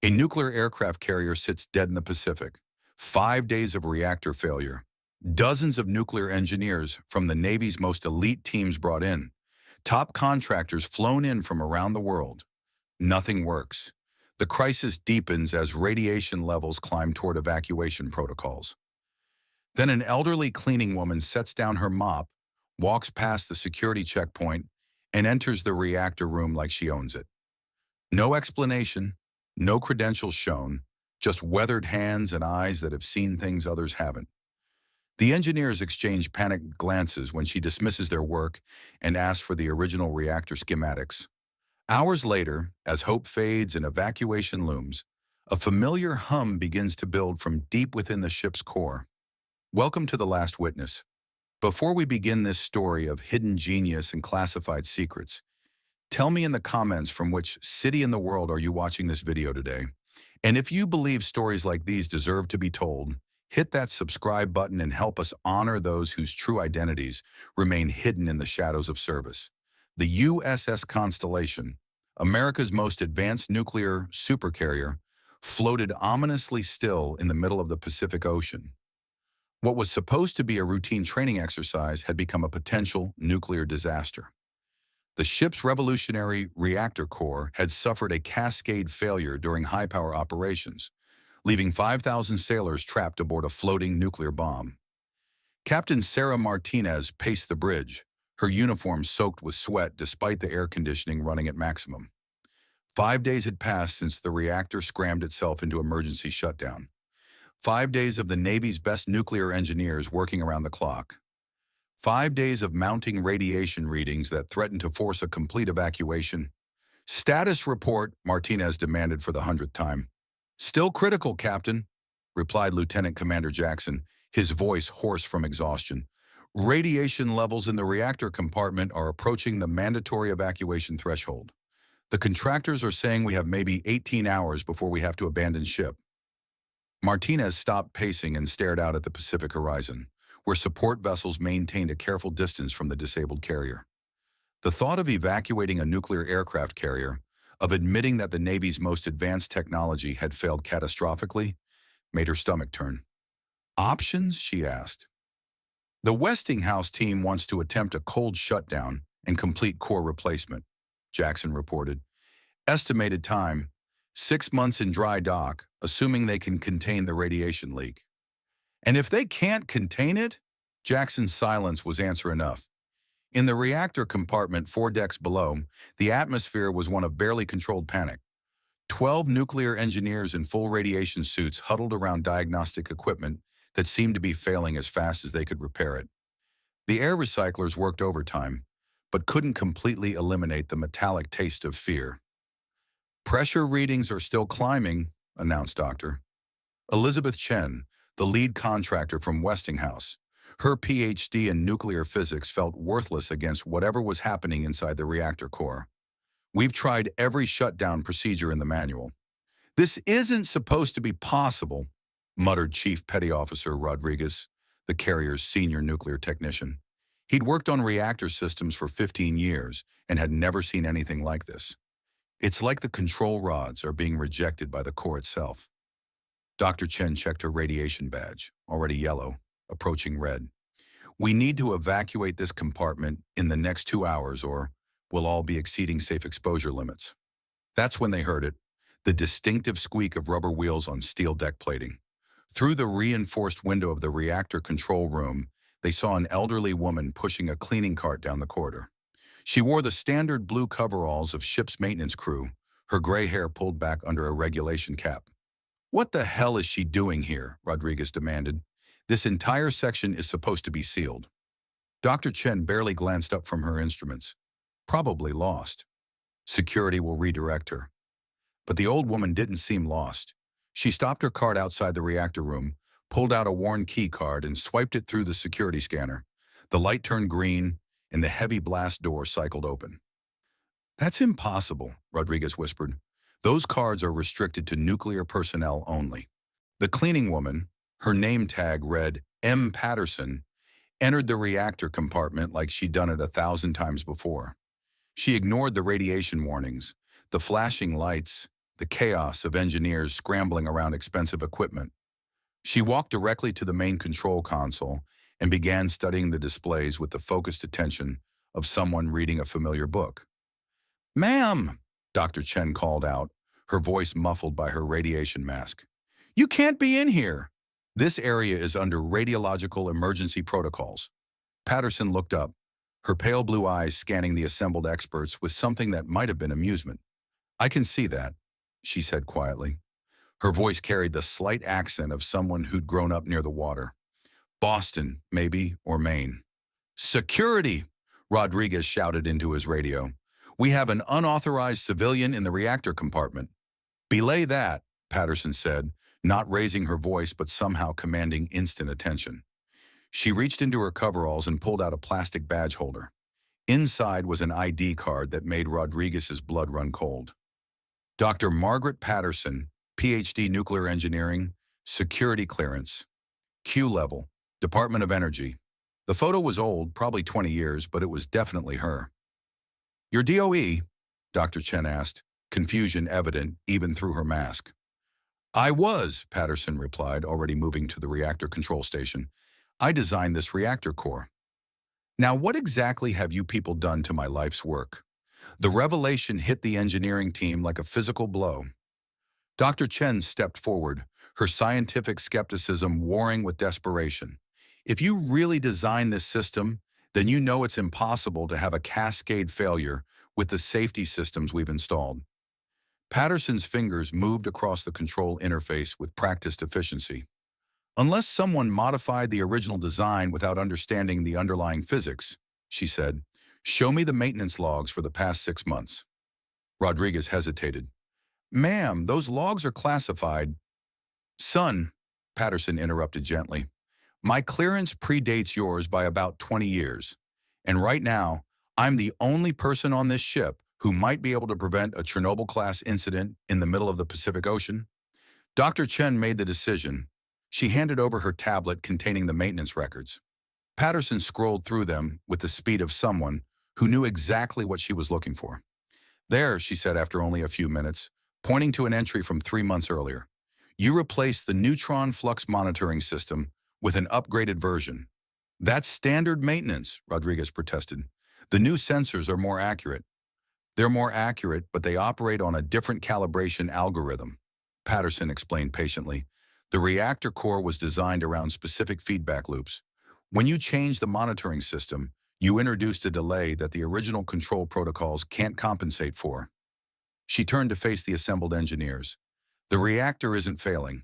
A nuclear aircraft carrier sits dead in the Pacific. 5 days of reactor failure. Dozens of nuclear engineers from the Navy's most elite teams brought in. Top contractors flown in from around the world. Nothing works. The crisis deepens as radiation levels climb toward evacuation protocols. Then an elderly cleaning woman sets down her mop, walks past the security checkpoint, and enters the reactor room like she owns it. No explanation, no credentials shown, just weathered hands and eyes that have seen things others haven't. The engineers exchange panicked glances when she dismisses their work and asks for the original reactor schematics. Hours later, as hope fades and evacuation looms, a familiar hum begins to build from deep within the ship's core. Welcome to The Last Witness. Before we begin this story of hidden genius and classified secrets, tell me in the comments from which city in the world are you watching this video today. And if you believe stories like these deserve to be told, hit that subscribe button and help us honor those whose true identities remain hidden in the shadows of service. The USS Constellation, America's most advanced nuclear supercarrier, floated ominously still in the middle of the Pacific Ocean. What was supposed to be a routine training exercise had become a potential nuclear disaster. The ship's revolutionary reactor core had suffered a cascade failure during high-power operations, leaving 5,000 sailors trapped aboard a floating nuclear bomb. Captain Sarah Martinez paced the bridge, her uniform soaked with sweat despite the air conditioning running at maximum. 5 days had passed since the reactor scrammed itself into emergency shutdown. 5 days of the Navy's best nuclear engineers working around the clock. 5 days of mounting radiation readings that threatened to force a complete evacuation. "Status report," Martinez demanded for the 100th time. "Still critical, Captain," replied Lieutenant Commander Jackson, his voice hoarse from exhaustion. "Radiation levels in the reactor compartment are approaching the mandatory evacuation threshold. The contractors are saying we have maybe 18 hours before we have to abandon ship." Martinez stopped pacing and stared out at the Pacific horizon, where support vessels maintained a careful distance from the disabled carrier. The thought of evacuating a nuclear aircraft carrier, of admitting that the Navy's most advanced technology had failed catastrophically, made her stomach turn. "Options?" she asked. "The Westinghouse team wants to attempt a cold shutdown and complete core replacement," Jackson reported. "Estimated time, 6 months in dry dock, assuming they can contain the radiation leak." "And if they can't contain it?" Jackson's silence was answer enough. In the reactor compartment 4 decks below, the atmosphere was one of barely controlled panic. 12 nuclear engineers in full radiation suits huddled around diagnostic equipment that seemed to be failing as fast as they could repair it. The air recyclers worked overtime, but couldn't completely eliminate the metallic taste of fear. "Pressure readings are still climbing," announced Dr. Elizabeth Chen, the lead contractor from Westinghouse. Her PhD in nuclear physics felt worthless against whatever was happening inside the reactor core. "We've tried every shutdown procedure in the manual." "This isn't supposed to be possible," muttered Chief Petty Officer Rodriguez, the carrier's senior nuclear technician. He'd worked on reactor systems for 15 years and had never seen anything like this. "It's like the control rods are being rejected by the core itself." Dr. Chen checked her radiation badge, already yellow, approaching red. "We need to evacuate this compartment in the next 2 hours or we'll all be exceeding safe exposure limits." That's when they heard it, the distinctive squeak of rubber wheels on steel deck plating. Through the reinforced window of the reactor control room, they saw an elderly woman pushing a cleaning cart down the corridor. She wore the standard blue coveralls of ship's maintenance crew, her gray hair pulled back under a regulation cap. "What the hell is she doing here?" Rodriguez demanded. "This entire section is supposed to be sealed." Dr. Chen barely glanced up from her instruments. "Probably lost. Security will redirect her." But the old woman didn't seem lost. She stopped her cart outside the reactor room, pulled out a worn key card and swiped it through the security scanner. The light turned green and the heavy blast door cycled open. "That's impossible," Rodriguez whispered. "Those cards are restricted to nuclear personnel only." The cleaning woman, her name tag read M. Patterson, entered the reactor compartment like she'd done it 1,000 times before. She ignored the radiation warnings, the flashing lights, the chaos of engineers scrambling around expensive equipment. She walked directly to the main control console and began studying the displays with the focused attention of someone reading a familiar book. "Ma'am," Dr. Chen called out, her voice muffled by her radiation mask. "You can't be in here. This area is under radiological emergency protocols." Patterson looked up, her pale blue eyes scanning the assembled experts with something that might have been amusement. "I can see that," she said quietly. Her voice carried the slight accent of someone who'd grown up near the water. "Boston, maybe, or Maine." "Security!" Rodriguez shouted into his radio. "We have an unauthorized civilian in the reactor compartment." "Belay that," Patterson said, not raising her voice but somehow commanding instant attention. She reached into her coveralls and pulled out a plastic badge holder. Inside was an ID card that made Rodriguez's blood run cold. Dr. Margaret Patterson, PhD Nuclear Engineering, Security Clearance, Q level, Department of Energy. The photo was old, probably 20 years, but it was definitely her. "Your DOE?" Dr. Chen asked, confusion evident even through her mask. "I was," Patterson replied, already moving to the reactor control station. "I designed this reactor core." "Now, what exactly have you people done to my life's work?" The revelation hit the engineering team like a physical blow. Dr. Chen stepped forward, her scientific skepticism warring with desperation. "If you really designed this system, then you know it's impossible to have a cascade failure with the safety systems we've installed." Patterson's fingers moved across the control interface with practiced efficiency. "Unless someone modified the original design without understanding the underlying physics," she said, "show me the maintenance logs for the past 6 months." Rodriguez hesitated. "Ma'am, those logs are classified." "Son," Patterson interrupted gently, "my clearance predates yours by about 20 years. And right now, I'm the only person on this ship who might be able to prevent a Chernobyl-class incident in the middle of the Pacific Ocean." Dr. Chen made the decision. She handed over her tablet containing the maintenance records. Patterson scrolled through them with the speed of someone who knew exactly what she was looking for. "There," she said after only a few minutes, pointing to an entry from 3 months earlier. "You replaced the neutron flux monitoring system with an upgraded version." "That's standard maintenance," Rodriguez protested. "The new sensors are more accurate." "They're more accurate, but they operate on a different calibration algorithm," Patterson explained patiently. "The reactor core was designed around specific feedback loops. When you change the monitoring system, you introduced a delay that the original control protocols can't compensate for." She turned to face the assembled engineers. "The reactor isn't failing.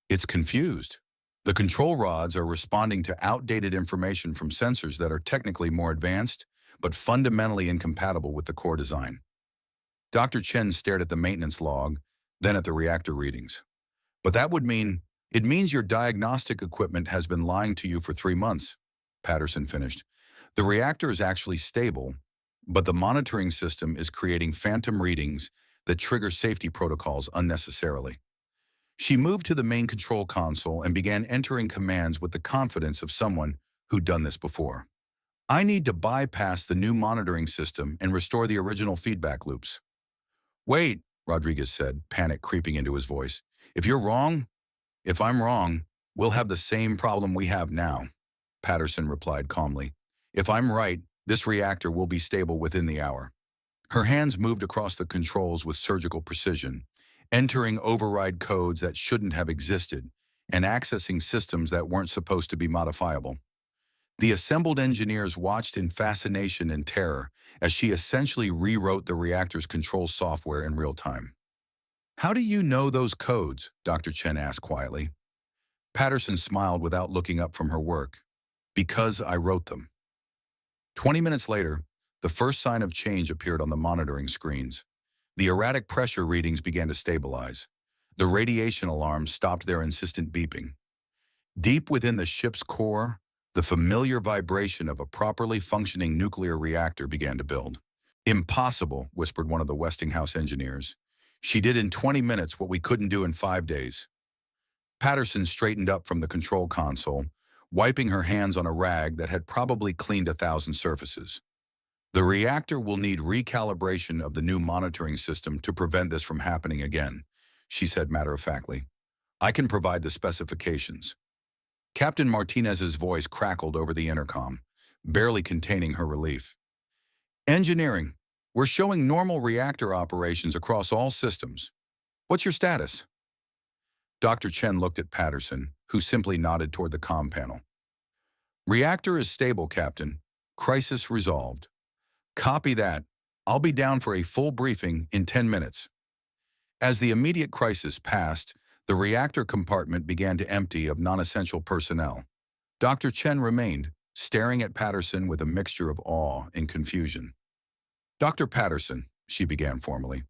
It's confused. The control rods are responding to outdated information from sensors that are technically more advanced, but fundamentally incompatible with the core design." Dr. Chen stared at the maintenance log, then at the reactor readings. "But that would mean, it means your diagnostic equipment has been lying to you for 3 months, Patterson finished. "The reactor is actually stable, but the monitoring system is creating phantom readings that trigger safety protocols unnecessarily." She moved to the main control console and began entering commands with the confidence of someone who'd done this before. "I need to bypass the new monitoring system and restore the original feedback loops." "Wait," Rodriguez said, panic creeping into his voice. If I'm wrong, we'll have the same problem we have now," Patterson replied calmly. "If I'm right, this reactor will be stable within the hour." Her hands moved across the controls with surgical precision, entering override codes that shouldn't have existed and accessing systems that weren't supposed to be modifiable. The assembled engineers watched in fascination and terror as she essentially rewrote the reactor's control software in real time. "How do you know those codes?" Dr. Chen asked quietly. Patterson smiled without looking up from her work. "Because I wrote them." 20 minutes later, the first sign of change appeared on the monitoring screens. The erratic pressure readings began to stabilize. The radiation alarms stopped their insistent beeping. Deep within the ship's core, the familiar vibration of a properly functioning nuclear reactor began to build. "Impossible," whispered one of the Westinghouse engineers. "She did in 20 minutes what we couldn't do in 5 days." Patterson straightened up from the control console, wiping her hands on a rag that had probably cleaned 1,000 surfaces. The reactor will need recalibration of the new monitoring system to prevent this from happening again, she said matter-of-factly. I can provide the specifications. Captain Martinez's voice crackled over the intercom, barely containing her relief. Engineering, we're showing normal reactor operations across all systems. What's your status? Dr. Chen looked at Patterson, who simply nodded toward the comm panel. Reactor is stable, Captain. Crisis resolved. Copy that. I'll be down for a full briefing in 10 minutes. As the immediate crisis passed, the reactor compartment began to empty of non-essential personnel. Dr. Chen remained, staring at Patterson with a mixture of awe and confusion. Dr. Patterson, she began formally,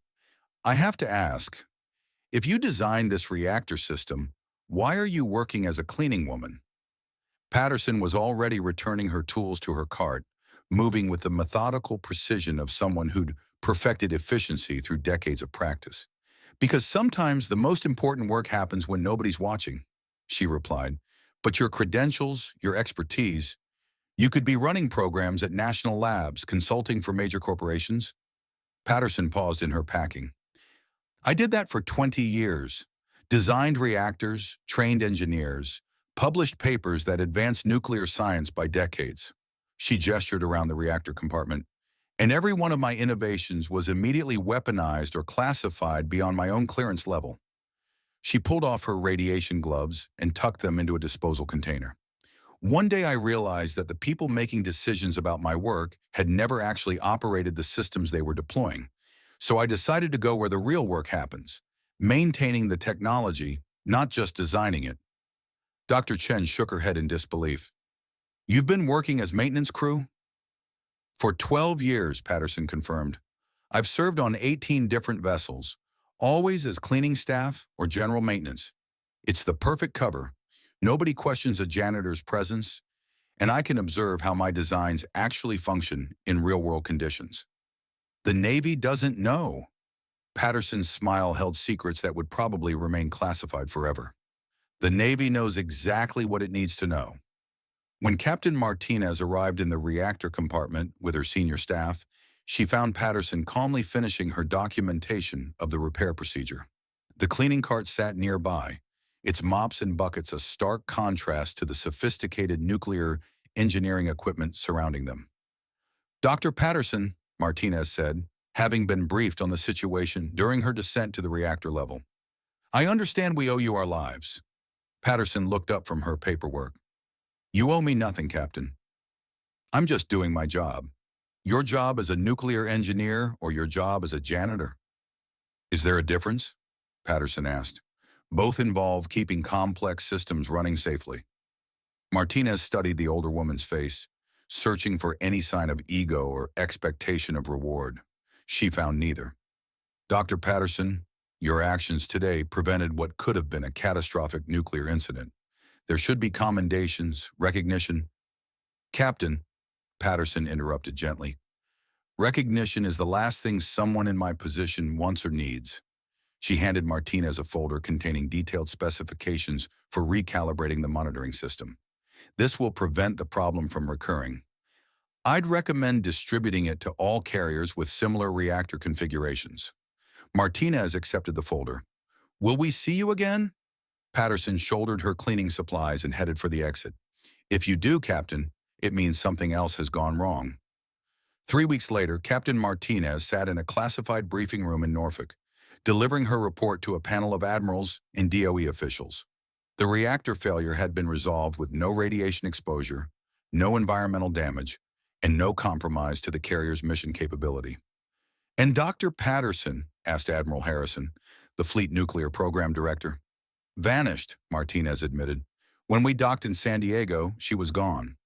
I have to ask, if you designed this reactor system, why are you working as a cleaning woman? Patterson was already returning her tools to her cart, moving with the methodical precision of someone who'd perfected efficiency through decades of practice. Because sometimes the most important work happens when nobody's watching, she replied. But your credentials, your expertise, you could be running programs at national labs, consulting for major corporations. Patterson paused in her packing. I did that for 20 years. Designed reactors, trained engineers, published papers that advanced nuclear science by decades. She gestured around the reactor compartment. And every one of my innovations was immediately weaponized or classified beyond my own clearance level. She pulled off her radiation gloves and tucked them into a disposal container. One day I realized that the people making decisions about my work had never actually operated the systems they were deploying. So I decided to go where the real work happens, maintaining the technology, not just designing it. Dr. Chen shook her head in disbelief. You've been working as maintenance crew? For 12 years, Patterson confirmed. I've served on 18 different vessels, always as cleaning staff or general maintenance. It's the perfect cover. Nobody questions a janitor's presence, and I can observe how my designs actually function in real-world conditions. The Navy doesn't know. Patterson's smile held secrets that would probably remain classified forever. The Navy knows exactly what it needs to know. When Captain Martinez arrived in the reactor compartment with her senior staff, she found Patterson calmly finishing her documentation of the repair procedure. The cleaning cart sat nearby, its mops and buckets a stark contrast to the sophisticated nuclear engineering equipment surrounding them. Dr. Patterson, Martinez said, having been briefed on the situation during her descent to the reactor level. I understand we owe you our lives. Patterson looked up from her paperwork. You owe me nothing, Captain. I'm just doing my job. Your job as a nuclear engineer or your job as a janitor? Is there a difference? Patterson asked. Both involve keeping complex systems running safely. Martinez studied the older woman's face, searching for any sign of ego or expectation of reward. She found neither. Dr. Patterson, your actions today prevented what could have been a catastrophic nuclear incident. There should be commendations, recognition. Captain, Patterson interrupted gently, recognition is the last thing someone in my position wants or needs. She handed Martinez a folder containing detailed specifications for recalibrating the monitoring system. This will prevent the problem from recurring. I'd recommend distributing it to all carriers with similar reactor configurations. Martinez accepted the folder. Will we see you again? Patterson shouldered her cleaning supplies and headed for the exit. If you do, Captain, it means something else has gone wrong. 3 weeks later, Captain Martinez sat in a classified briefing room in Norfolk, delivering her report to a panel of admirals and DOE officials. The reactor failure had been resolved with no radiation exposure, no environmental damage, and no compromise to the carrier's mission capability. And Dr. Patterson, asked Admiral Harrison, the Fleet Nuclear Program Director. Vanished, Martinez admitted. When we docked in San Diego, she was gone.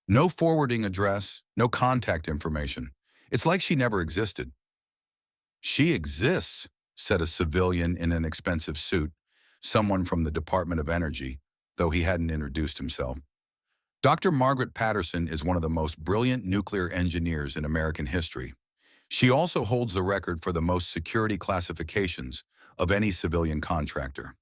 No forwarding address, no contact information. It's like she never existed. She exists, said a civilian in an expensive suit, someone from the Department of Energy, though he hadn't introduced himself. Dr. Margaret Patterson is one of the most brilliant nuclear engineers in American history. She also holds the record for the most security classifications of any civilian contractor.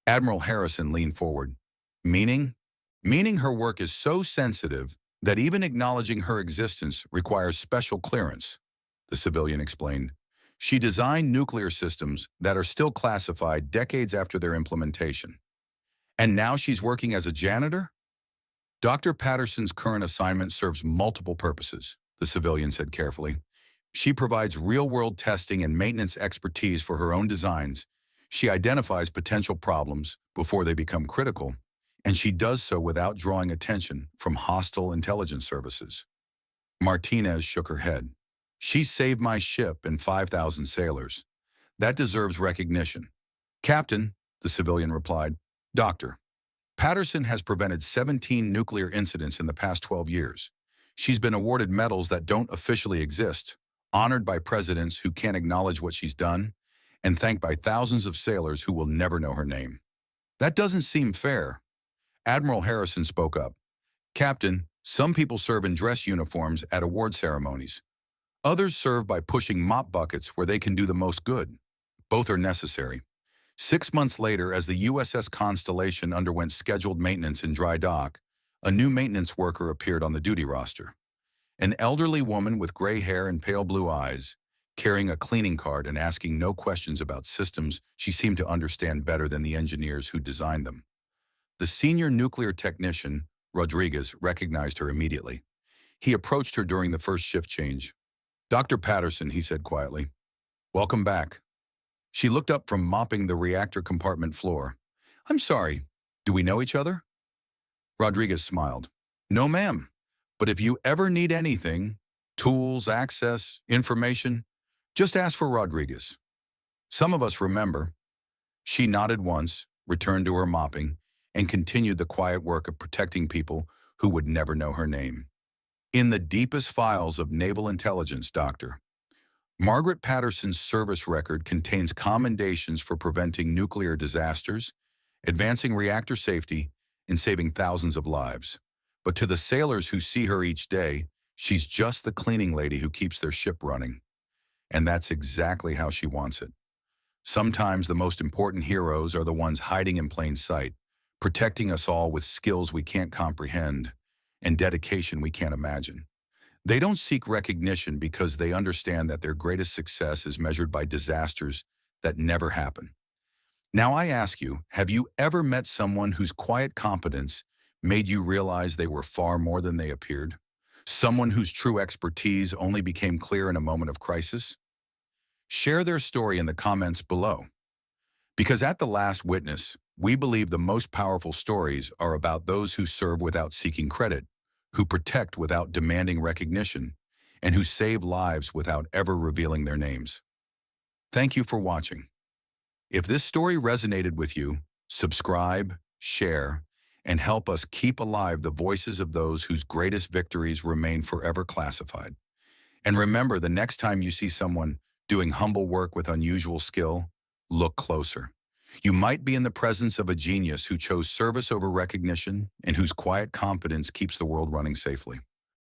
Admiral Harrison leaned forward. Meaning? Meaning her work is so sensitive That even acknowledging her existence requires special clearance, the civilian explained. She designed nuclear systems that are still classified decades after their implementation. And now she's working as a janitor? Dr. Patterson's current assignment serves multiple purposes, the civilian said carefully. She provides real-world testing and maintenance expertise for her own designs. She identifies potential problems before they become critical, and she does so without drawing attention from hostile intelligence services. Martinez shook her head. She saved my ship and 5,000 sailors. That deserves recognition. Captain, the civilian replied. Doctor, Patterson has prevented 17 nuclear incidents in the past 12 years. She's been awarded medals that don't officially exist, honored by presidents who can't acknowledge what she's done, and thanked by thousands of sailors who will never know her name. That doesn't seem fair. Admiral Harrison spoke up. Captain, some people serve in dress uniforms at award ceremonies. Others serve by pushing mop buckets where they can do the most good. Both are necessary. 6 months later, as the USS Constellation underwent scheduled maintenance in dry dock, a new maintenance worker appeared on the duty roster. An elderly woman with gray hair and pale blue eyes, carrying a cleaning cart and asking no questions about systems she seemed to understand better than the engineers who designed them. The senior nuclear technician, Rodriguez, recognized her immediately. He approached her during the first shift change. Dr. Patterson, he said quietly. Welcome back. She looked up from mopping the reactor compartment floor. I'm sorry, do we know each other? Rodriguez smiled. No, ma'am. But if you ever need anything, tools, access, information, just ask for Rodriguez. Some of us remember. She nodded once, returned to her mopping, and continued the quiet work of protecting people who would never know her name. In the deepest files of naval intelligence, Dr. Margaret Patterson's service record contains commendations for preventing nuclear disasters, advancing reactor safety, and saving thousands of lives. But to the sailors who see her each day, she's just the cleaning lady who keeps their ship running. And that's exactly how she wants it. Sometimes the most important heroes are the ones hiding in plain sight, protecting us all with skills we can't comprehend and dedication we can't imagine. They don't seek recognition because they understand that their greatest success is measured by disasters that never happen. Now I ask you, have you ever met someone whose quiet competence made you realize they were far more than they appeared? Someone whose true expertise only became clear in a moment of crisis? Share their story in the comments below. Because at The Last Witness, we believe the most powerful stories are about those who serve without seeking credit, who protect without demanding recognition, and who save lives without ever revealing their names. Thank you for watching. If this story resonated with you, subscribe, share, and help us keep alive the voices of those whose greatest victories remain forever classified. And remember, the next time you see someone doing humble work with unusual skill, look closer. You might be in the presence of a genius who chose service over recognition and whose quiet competence keeps the world running safely.